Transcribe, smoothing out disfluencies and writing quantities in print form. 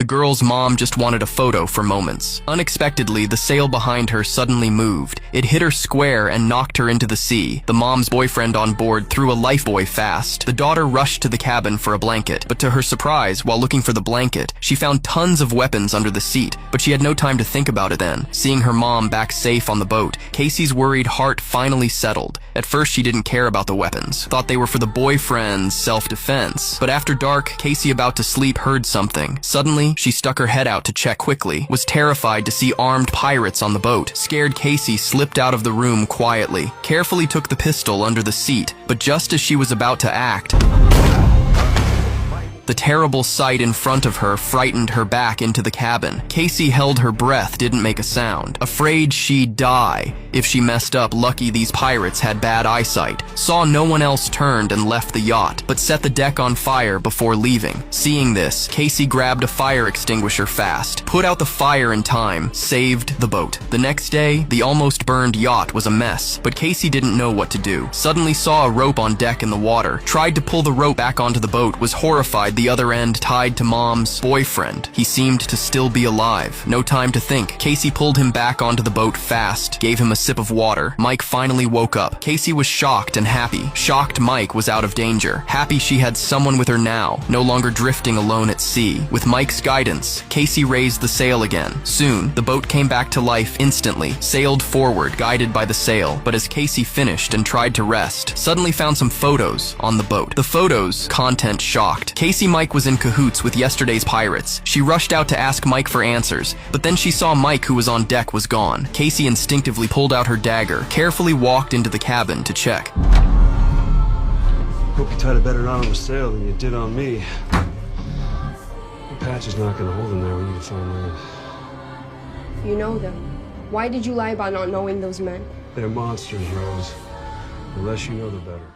The girl's mom just wanted a photo for moments. Unexpectedly, the sail behind her suddenly moved. It hit her square and knocked her into the sea. The mom's boyfriend on board threw a lifebuoy fast. The daughter rushed to the cabin for a blanket, but to her surprise, while looking for the blanket, she found tons of weapons under the seat, but she had no time to think about it then. Seeing her mom back safe on the boat, Casey's worried heart finally settled. At first, she didn't care about the weapons, thought they were for the boyfriend's self-defense. But after dark, Casey, about to sleep, heard something. Suddenly, she stuck her head out to check quickly, was terrified to see armed pirates on the boat. Scared, Casey slipped out of the room quietly, carefully took the pistol under the seat, but just as she was about to act, the terrible sight in front of her frightened her back into the cabin. Casey held her breath, didn't make a sound, afraid she'd die. If she messed up, lucky these pirates had bad eyesight. Saw no one else, turned and left the yacht, but set the deck on fire before leaving. Seeing this, Casey grabbed a fire extinguisher fast, put out the fire in time, saved the boat. The next day, the almost burned yacht was a mess, but Casey didn't know what to do. Suddenly saw a rope on deck in the water, tried to pull the rope back onto the boat, was horrified the other end tied to mom's boyfriend. He seemed to still be alive. No time to think. Casey pulled him back onto the boat fast, gave him a sip of water. Mike finally woke up. Casey was shocked and happy. Shocked Mike was out of danger. Happy she had someone with her now, no longer drifting alone at sea. With Mike's guidance, Casey raised the sail again. Soon, the boat came back to life instantly, sailed forward, guided by the sail. But as Casey finished and tried to rest, suddenly found some photos on the boat. The photos, content shocked. Mike was in cahoots with yesterday's pirates. She rushed out to ask Mike for answers, but then she saw Mike, who was on deck, was gone. Casey instinctively pulled out her dagger, carefully walked into the cabin to check. Hope you tied a better knot on the sail than you did on me. The patch is not gonna hold him there. We need to find land. You know them. Why did you lie about not knowing those men? They're monsters, Rose. The less you know, the better.